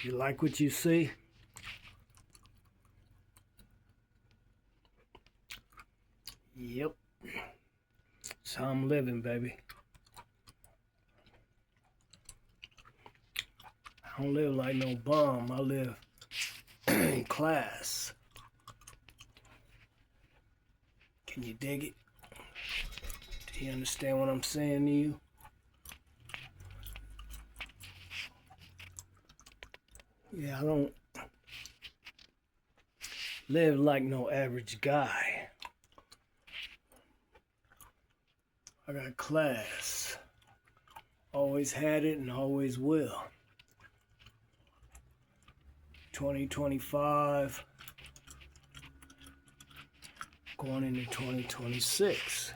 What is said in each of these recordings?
You like what you see? Yep. That's how I'm living, baby. I don't live like no bum. I live in class. Can you dig it? Do you understand what I'm saying to you? Yeah, I don't live like no average guy. I got class. Always had it and always will. 2025, going into 2026.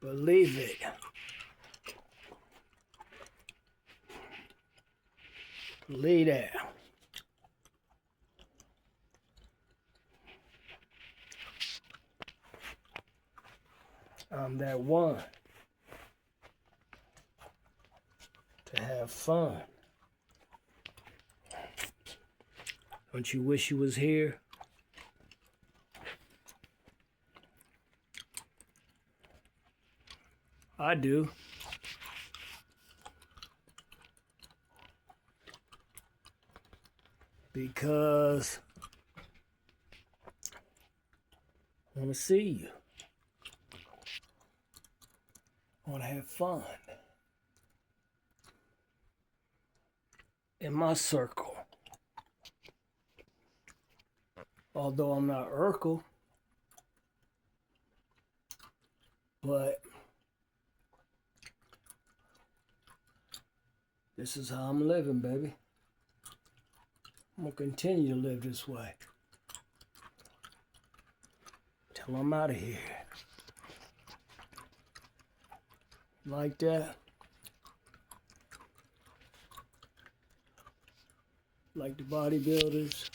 Believe it. Believe that. I'm that one to have fun. Don't you wish you was here? I do. Because I want to see you. I want to have fun. In my circle. Although I'm not Urkel, but this is how I'm living, baby. I'm gonna continue to live this way till I'm out of here. Like that? Like the bodybuilders?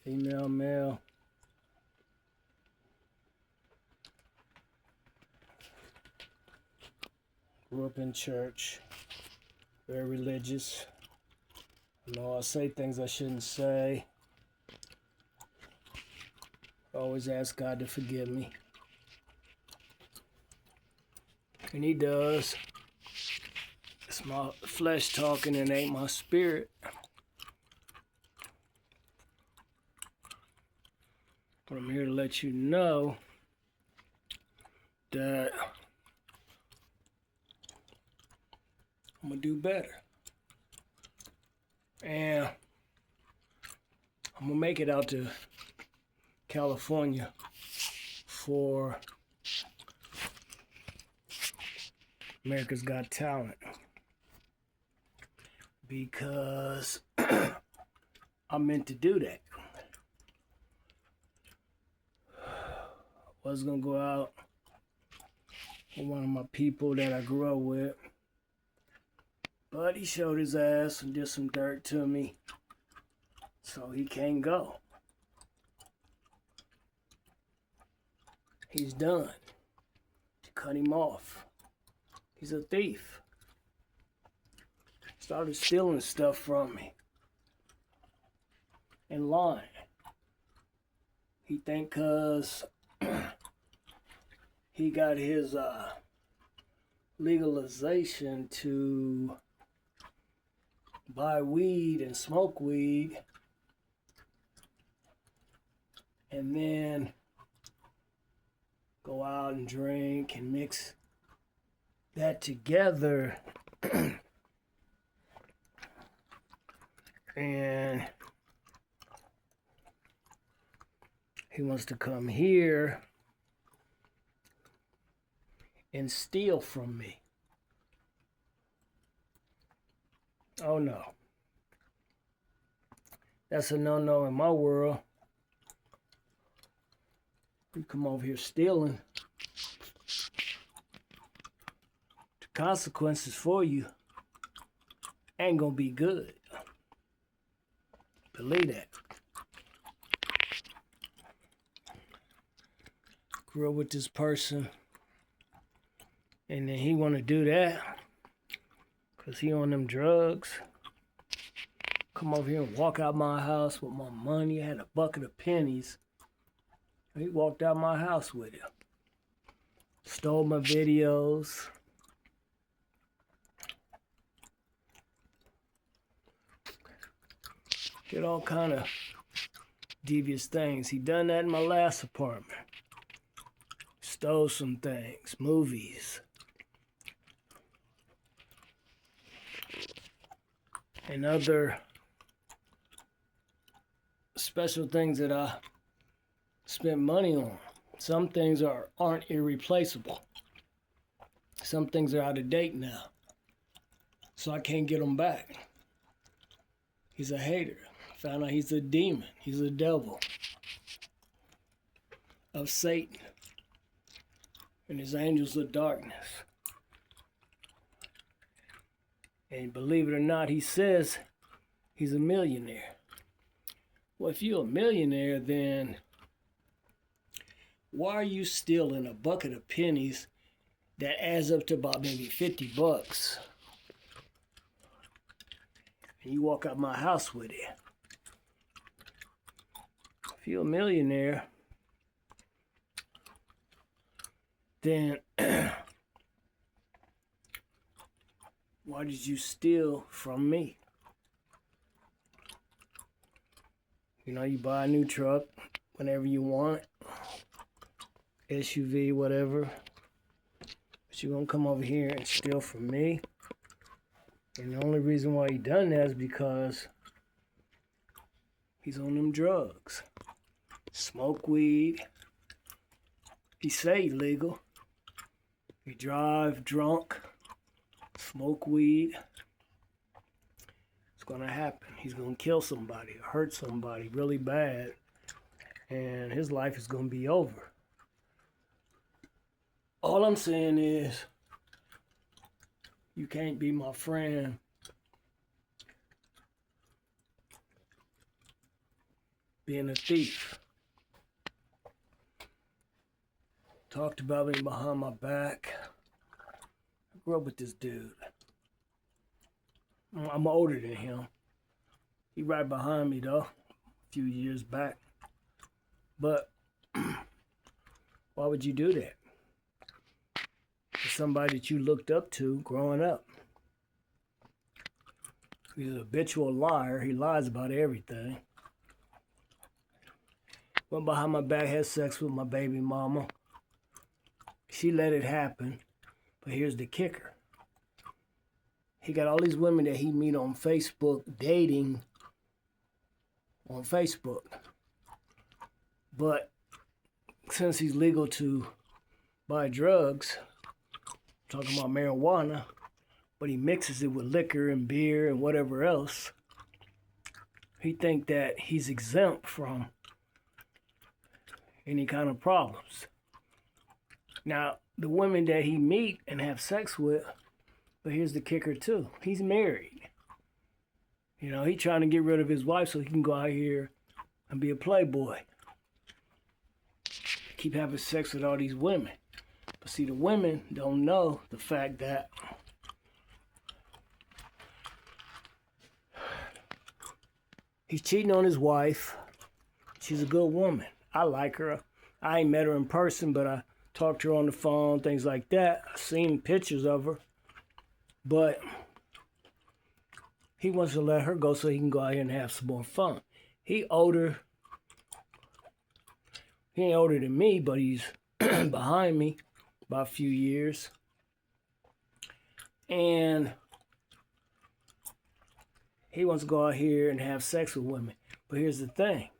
Female, male. Grew up in church. Very religious. I know I say things I shouldn't say. I always ask God to forgive me. And He does. It's my flesh talking and ain't my spirit. But I'm here to let you know that I'm gonna do better. And I'm gonna make it out to California for America's Got Talent. Because I meant to do that. I was gonna go out with one of my people that I grew up with. But he showed his ass and did some dirt to me. So he can't go. He's done. Cut him off. He's a thief. Started stealing stuff from me. And lying. He think 'cause he got his legalization to buy weed and smoke weed and then go out and drink and mix that together and he wants to come here and steal from me. Oh no. That's a no-no in my world. You come over here stealing. The consequences for you ain't gonna be good. Believe that. Grew up with this person And then he want to do that because he on them drugs. Come over here and walk out my house with my money. I had a bucket of pennies. He walked out my house with it. Stole my videos. Did all kind of devious things. He done that in my last apartment. Stole some things, movies. And other special things that I spent money on. Some things aren't irreplaceable. Some things are out of date now. So I can't get them back. He's a hater. Found out he's a demon. He's a devil of Satan and his angels of darkness. And believe it or not, he says he's a millionaire. Well, if you're a millionaire, then why are you stealing a bucket of pennies that adds up to about maybe $50? And you walk out my house with it. If you're a millionaire, then why did you steal from me? You know, you buy a new truck whenever you want, SUV, whatever. But you're gonna come over here and steal from me. And the only reason why he done that is because he's on them drugs. Smoke weed. He say illegal. He drive drunk. Smoke weed. It's gonna happen. He's gonna kill somebody or hurt somebody really bad. And his life is gonna be over. All I'm saying is, you can't be my friend being a thief. Talked about me behind my back. I grew up with this dude. I'm older than him. He right behind me though, a few years back. But why would you do that? To somebody that you looked up to growing up. He's an habitual liar. He lies about everything. Went behind my back, had sex with my baby mama. She let it happen. But here's the kicker. He got all these women that he meet on Facebook dating on Facebook. But since he's legal to buy drugs, talking about marijuana, but he mixes it with liquor and beer and whatever else, he think that he's exempt from any kind of problems. Now, the women that he meet and have sex with, but here's the kicker too, he's married. You know, he trying to get rid of his wife so he can go out here and be a playboy. Keep having sex with all these women. But see, the women don't know the fact that he's cheating on his wife. She's a good woman. I like her. I ain't met her in person, but I talked to her on the phone, things like that. I've seen pictures of her. But he wants to let her go so he can go out here and have some more fun. He older. He ain't older than me, but he's behind me by a few years. And he wants to go out here and have sex with women. But here's the thing.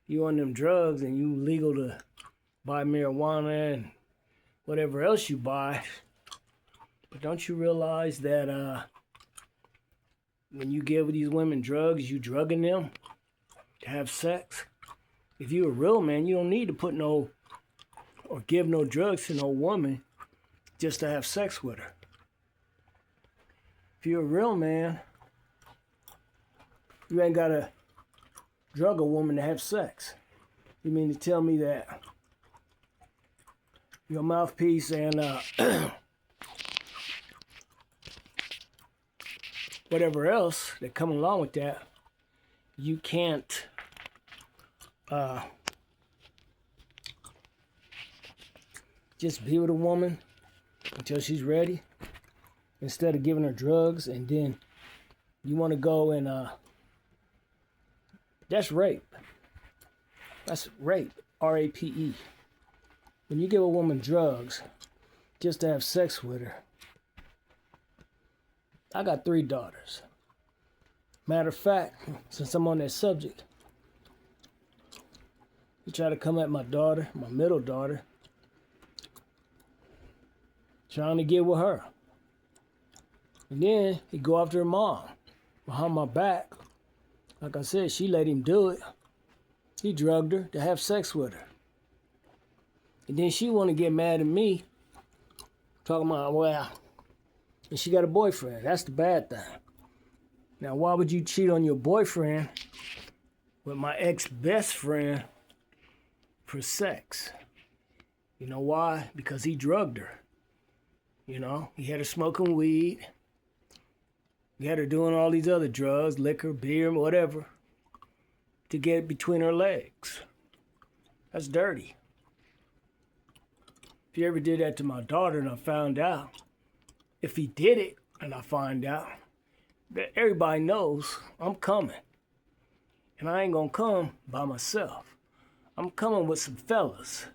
You on them drugs and you legal to buy marijuana and whatever else you buy. But don't you realize that when you give these women drugs, you drugging them to have sex? If you're a real man, you don't need to put no or give no drugs to no woman just to have sex with her. If you're a real man, you ain't got to drug a woman to have sex. You mean to tell me that your mouthpiece and whatever else that come along with that, you can't just be with a woman until she's ready, instead of giving her drugs, and then you want to go and that's rape. That's rape. R-A-P-E. When you give a woman drugs just to have sex with her. I got 3 daughters. Matter of fact, since I'm on that subject, you try to come at my daughter, my middle daughter, trying to get with her. And then he go after her mom behind my back. Like I said, she let him do it. He drugged her to have sex with her. And then she want to get mad at me, talking about, well, and she got a boyfriend. That's the bad thing. Now, why would you cheat on your boyfriend with my ex-best friend for sex? You know why? Because he drugged her. You know, he had her smoking weed. He had her doing all these other drugs, liquor, beer, whatever, to get it between her legs. That's dirty. If you ever did that to my daughter and I found out, if he did it and I find out, that everybody knows I'm coming. And I ain't gonna come by myself. I'm coming with some fellas.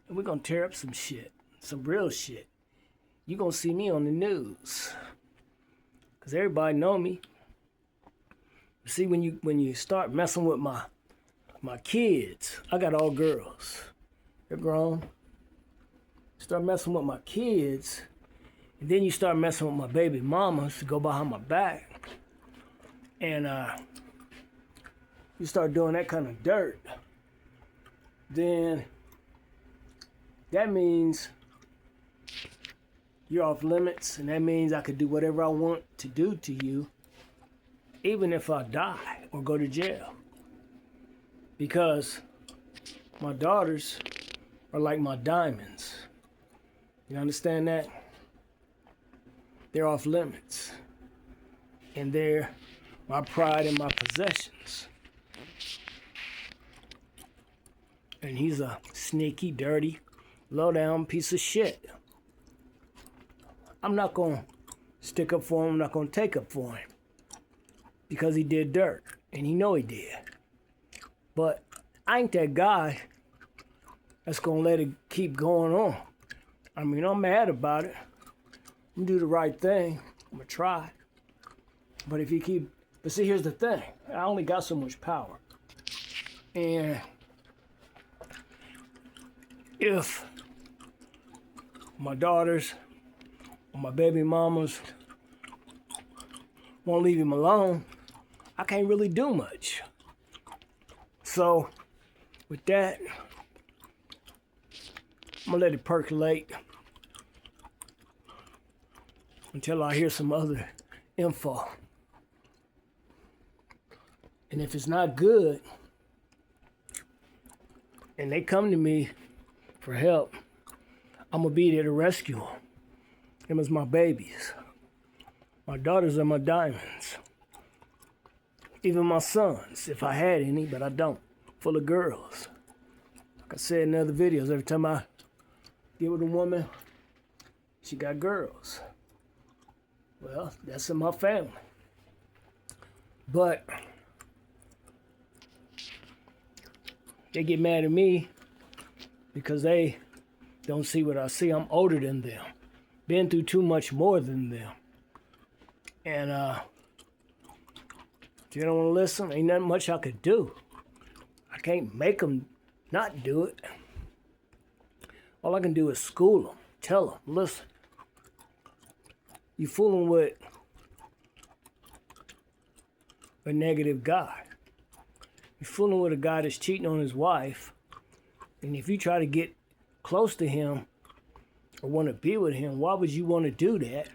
And we're gonna tear up some shit, some real shit. You're gonna see me on the news. Cause everybody know me. See, when you start messing with my kids, I got all girls. They're grown. Start messing with my kids, and then you start messing with my baby mamas to go behind my back, and you start doing that kind of dirt, then that means you're off limits, and that means I could do whatever I want to do to you, even if I die or go to jail. Because my daughters are like my diamonds. You understand that? They're off limits. And they're my pride and my possessions. And he's a sneaky, dirty, low-down piece of shit. I'm not going to stick up for him. I'm not going to take up for him. Because he did dirt. And he know he did. But I ain't that guy that's going to let it keep going on. I mean, I'm mad about it. I'm going to do the right thing. I'm going to try. But if you keep... But see, here's the thing. I only got so much power. And if my daughters or my baby mamas won't leave him alone, I can't really do much. So, with that, I'm going to let it percolate until I hear some other info. And if it's not good, and they come to me for help, I'm going to be there to rescue them. Them is my babies. My daughters are my diamonds. Even my sons, if I had any, but I don't. Full of girls. Like I said in other videos, every time I get with a woman, she got girls. Well, that's in my family. But they get mad at me because they don't see what I see. I'm older than them. Been through too much more than them. And if you don't want to listen, ain't nothing much I could do. I can't make them not do it. All I can do is school them, tell them, listen, you fooling with a negative guy. You're fooling with a guy that's cheating on his wife. And if you try to get close to him or want to be with him, why would you want to do that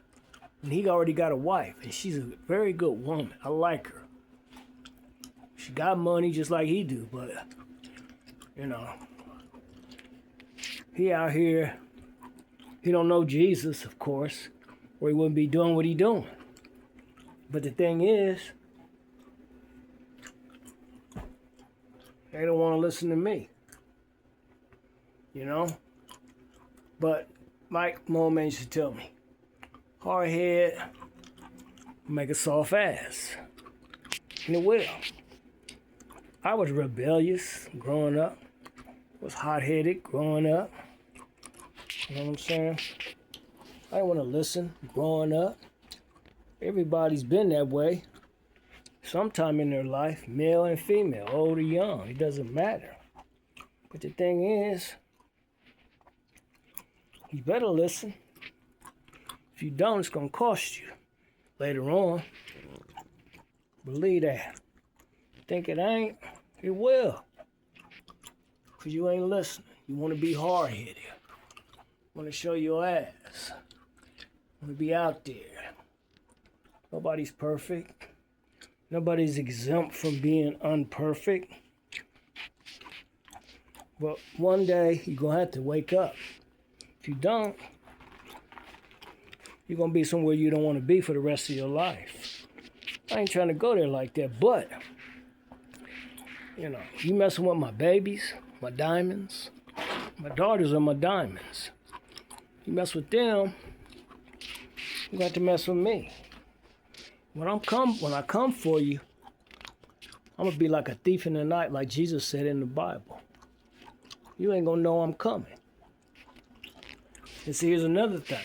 when he already got a wife? And she's a very good woman. I like her. She got money just like he do, but, you know, he out here He don't know Jesus, of course, or he wouldn't be doing what he doing. But the thing is, they don't want to listen to me. You know? But like my old man used to tell me, hard head make a soft ass. And it will. I was rebellious growing up. Was hot-headed growing up. You know what I'm saying? I didn't want to listen growing up. Everybody's been that way. Sometime in their life, male and female, old or young, it doesn't matter. But the thing is, you better listen. If you don't, it's going to cost you later on. Believe that. Think it ain't, it will. Because you ain't listening. You want to be hard-headed. Want to show your ass. Want to be out there. Nobody's perfect. Nobody's exempt from being unperfect. But one day, you're going to have to wake up. If you don't, you're going to be somewhere you don't want to be for the rest of your life. I ain't trying to go there like that, but, you know, you messing with my babies, my diamonds. My daughters are my diamonds. You mess with them, you got to mess with me. When I come for you, I'm going to be like a thief in the night, like Jesus said in the Bible. You ain't going to know I'm coming. And see, here's another thing.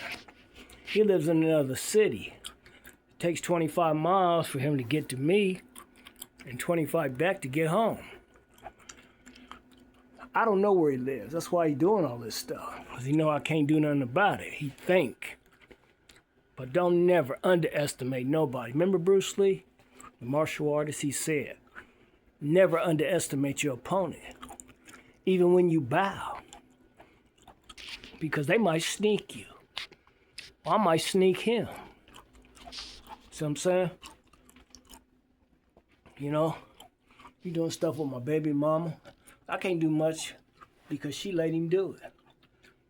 He lives in another city. It takes 25 miles for him to get to me and 25 back to get home. I don't know where he lives. That's why he's doing all this stuff. Because he know I can't do nothing about it. He think. But don't never underestimate nobody. Remember Bruce Lee, the martial artist? He said, never underestimate your opponent. Even when you bow. Because they might sneak you. Or I might sneak him. See what I'm saying? You know, you doing stuff with my baby mama. I can't do much because she let him do it.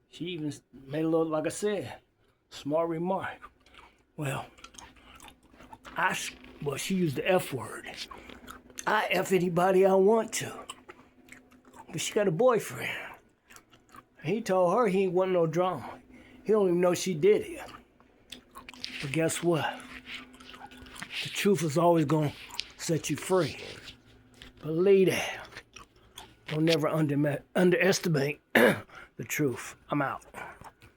She even made a little, like I said, smart remark. Well, she used the F word. I F anybody I want to. But she got a boyfriend. He told her he ain't want no drama. He don't even know she did it. But guess what? The truth is always going to set you free. Believe that. Don't never underestimate the truth. I'm out.